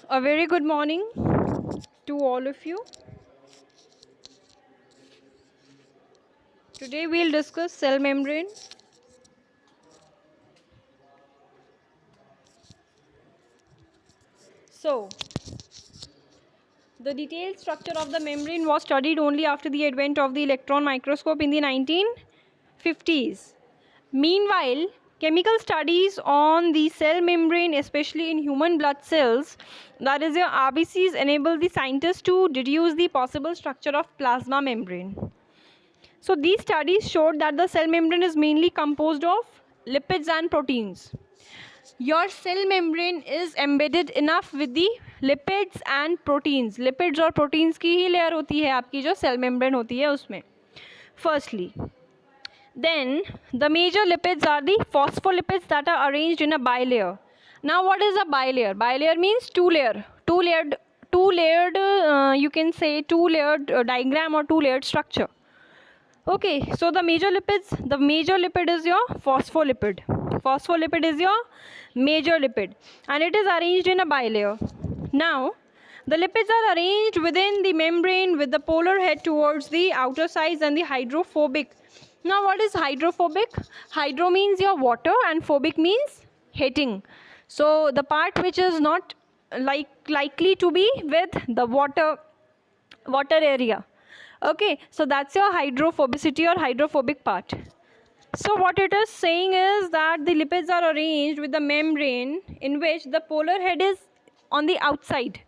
A very good morning to all of you. Today we'll discuss cell membrane. So, the detailed structure of the membrane was studied only after the advent of the electron microscope in the 1950s. Meanwhile, chemical studies on the cell membrane, especially in human blood cells, that is your RBCs, enable the scientists to deduce the possible structure of plasma membrane. So these studies showed that the cell membrane is mainly composed of lipids and proteins. Your cell membrane is embedded enough with the lipids and proteins. Lipids और proteins की ही layer होती है आपकी जो cell membrane होती है उसमें. Firstly, then the major lipids are the phospholipids that are arranged in a bilayer. Now what is a bilayer? Bilayer means two-layered, you can say two-layered diagram or two-layered structure. Okay, so the major lipid is your phospholipid. Phospholipid is your major lipid and it is arranged in a bilayer. Now, the lipids are arranged within the membrane with the polar head towards the outer sides and the hydrophobic. Now, what is hydrophobic? Hydro means your water and phobic means heating. So, the part which is not likely to be with the water area. Okay, so that's your hydrophobicity or hydrophobic part. So what it is saying is that the lipids are arranged with the membrane in which the polar head is on the outside.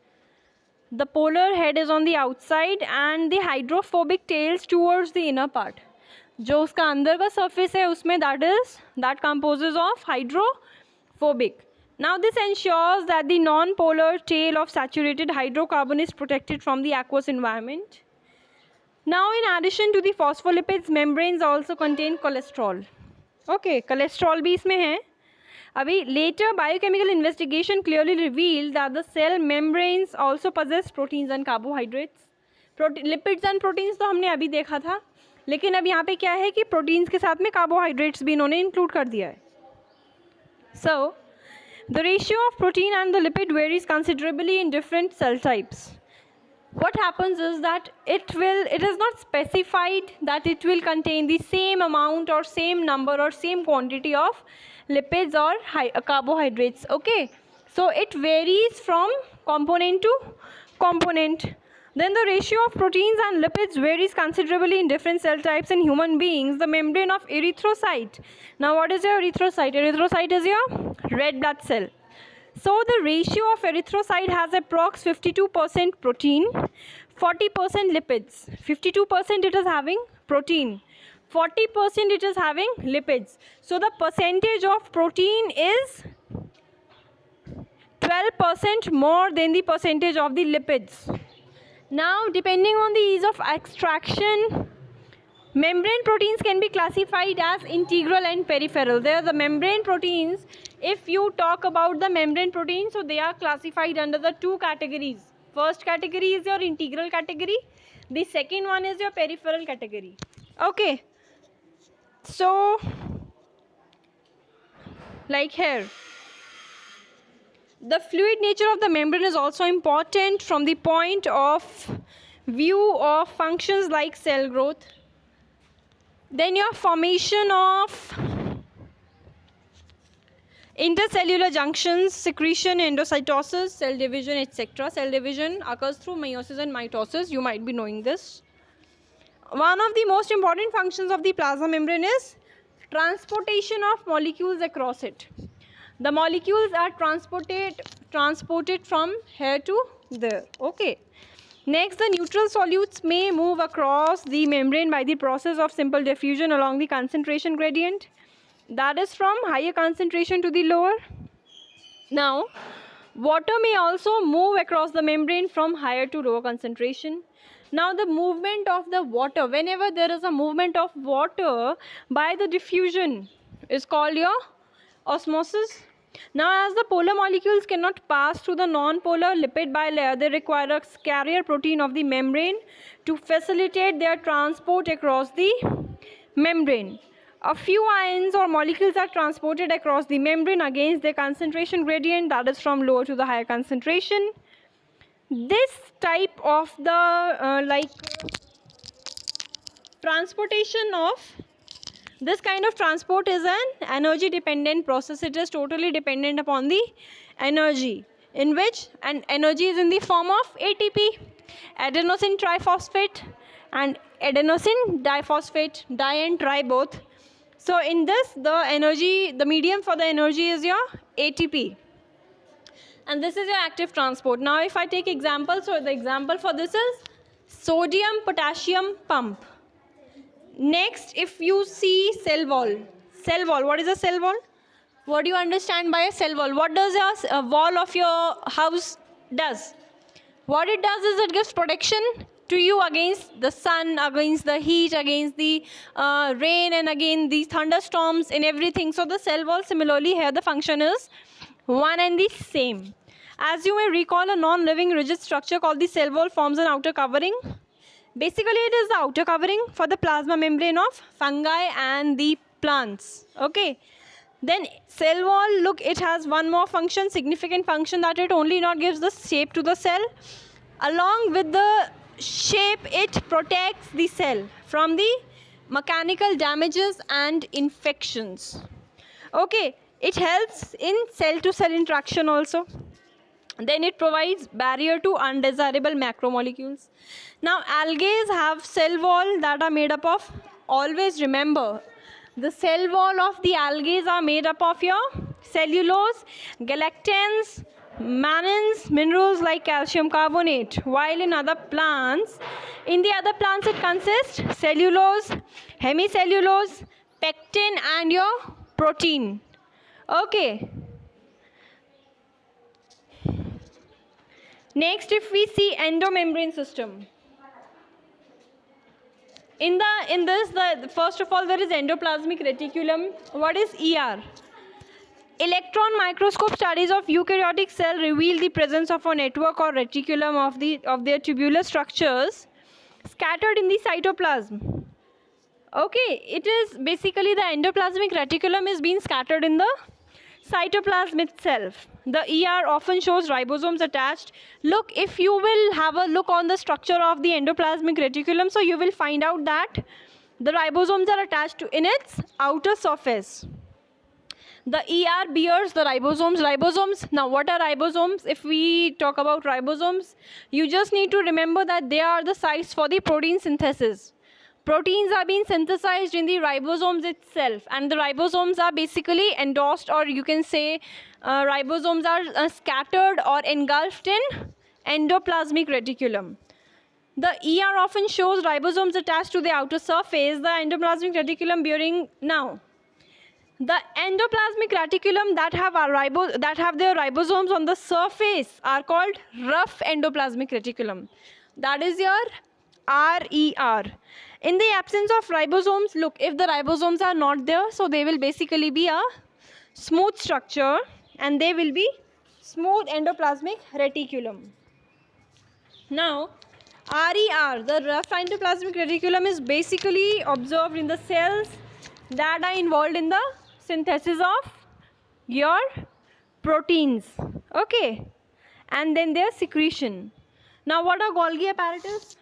The polar head is on the outside and the hydrophobic tails towards the inner part. जो उसका अंदर का surface है उसमें that composes of hydrophobic. Now this ensures that the non-polar tail of saturated hydrocarbon is protected from the aqueous environment. Now in addition to the phospholipids, membranes also contain cholesterol. Okay, cholesterol भी इसमें है. अभी later biochemical investigation clearly revealed that the cell membranes also possess proteins and carbohydrates. Lipids and proteins तो हमने अभी देखा था, लेकिन अब यहाँ पे क्या है कि proteins के साथ में carbohydrates भी इन्होंने include कर दिया है. So, the ratio of protein and the lipid varies considerably in different cell types. What happens is that it is not specified that it will contain the same amount or same number or same quantity of lipids or carbohydrates. Okay, so it varies from component to component. Then the ratio of proteins and lipids varies considerably in different cell types in human beings. The membrane of erythrocyte. Now what is your erythrocyte? Erythrocyte is your red blood cell. So the ratio of erythrocyte has approx 52% protein, 40% lipids. 52% it is having protein, 40% it is having lipids. So the percentage of protein is 12% more than the percentage of the lipids. Now depending on the ease of extraction, membrane proteins can be classified as integral and peripheral. There are the membrane proteins. If you talk about the membrane proteins, so they are classified under the two categories. First category is your integral category. The second one is your peripheral category. Okay. So, like here, the fluid nature of the membrane is also important from the point of view of functions like cell growth. Then your formation of intercellular junctions, secretion, endocytosis, cell division, etc. Cell division occurs through meiosis and mitosis. You might be knowing this. One of the most important functions of the plasma membrane is transportation of molecules across it. The molecules are transported from here to there. Okay. Next, the neutral solutes may move across the membrane by the process of simple diffusion along the concentration gradient. That is from higher concentration to the lower. Now, water may also move across the membrane from higher to lower concentration. Now, the movement of the water, whenever there is a movement of water by the diffusion, is called your osmosis. Now, as the polar molecules cannot pass through the non-polar lipid bilayer, they require a carrier protein of the membrane to facilitate their transport across the membrane. A few ions or molecules are transported across the membrane against their concentration gradient, that is from lower to the higher concentration. this type of the transportation of this kind of transport is an energy dependent process. It is totally dependent upon the energy, in which and energy is in the form of ATP, adenosine triphosphate, and adenosine diphosphate, di and tri both. So in this, the energy, the medium for the energy is your ATP, and this is your active transport. Now if I take example, so the example for this is sodium potassium pump. Next, if you see cell wall, what is a cell wall? What do you understand by a cell wall? What does a wall of your house does? What it does is it gives protection to you against the sun, against the heat, against the rain, and again these thunderstorms and everything. So the cell wall, similarly here the function is one and the same. As you may recall, a non-living rigid structure called the cell wall forms an outer covering. Basically, it is the outer covering for the plasma membrane of fungi and the plants. Okay. Then cell wall, look, it has one more function, significant function, that it only not gives the shape to the cell. Along with the shape, it protects the cell from the mechanical damages and infections. Okay. It helps in cell-to-cell interaction also. Then it provides barrier to undesirable macromolecules. Now algae have cell wall that are made up of, always remember, the cell wall of the algae are made up of your cellulose, galactans, mannans, minerals like calcium carbonate, while in other plants, it consists cellulose, hemicellulose, pectin and your protein. Okay. Next, if we see endomembrane system, in this, first of all, there is endoplasmic reticulum. What is ER? Electron microscope studies of eukaryotic cell reveal the presence of a network or reticulum of their tubular structures scattered in the cytoplasm. Okay, it is basically the endoplasmic reticulum is being scattered in the cytoplasm itself. The ER often shows ribosomes attached. Look, if you will have a look on the structure of the endoplasmic reticulum, so you will find out that the ribosomes are attached to in its outer surface. The ER bears the ribosomes. Ribosomes, now what are ribosomes? If we talk about ribosomes, you just need to remember that they are the sites for the protein synthesis. Proteins are being synthesized in the ribosomes itself, and the ribosomes are basically endorsed, or you can say ribosomes are scattered or engulfed in endoplasmic reticulum. The ER often shows ribosomes attached to the outer surface, the endoplasmic reticulum bearing now. The endoplasmic reticulum that have their ribosomes on the surface are called rough endoplasmic reticulum. That is your RER. In the absence of ribosomes, look, if the ribosomes are not there, so they will basically be a smooth structure, and they will be smooth endoplasmic reticulum. Now, RER, the rough endoplasmic reticulum, is basically observed in the cells that are involved in the synthesis of your proteins. Okay, and then their secretion. Now, what are Golgi apparatus?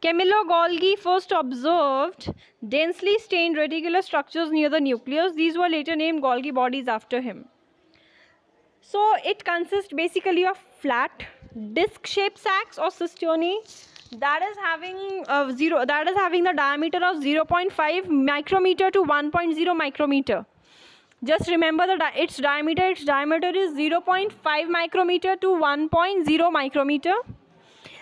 Camillo Golgi first observed densely stained reticular structures near the nucleus. These were later named Golgi bodies after him. So it consists basically of flat disc-shaped sacs or cisternae that is having the diameter of 0.5 micrometer to 1.0 micrometer. Just remember its diameter is 0.5 micrometer to 1.0 micrometer.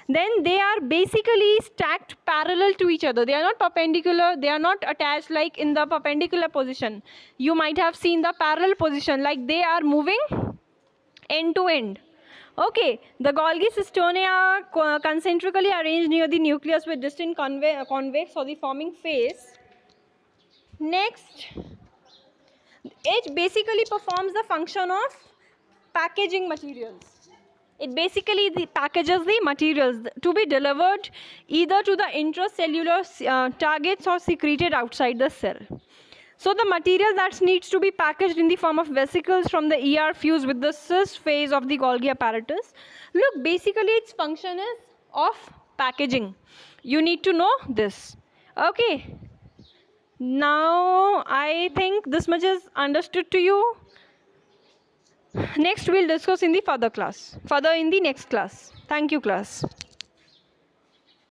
Then they are basically stacked parallel to each other. They are not perpendicular. They are not attached like in the perpendicular position. You might have seen the parallel position, like they are moving end to end. Okay, the Golgi cisternae are concentrically arranged near the nucleus with distinct convex for the forming face. Next, it basically performs the function of packaging materials. It basically packages the materials to be delivered either to the intracellular targets or secreted outside the cell. So the material that needs to be packaged in the form of vesicles from the ER fuse with the cis phase of the Golgi apparatus. Look, basically its function is of packaging. You need to know this. Okay. Now I think this much is understood to you. Next we'll discuss in the further in the next class. Thank you, class.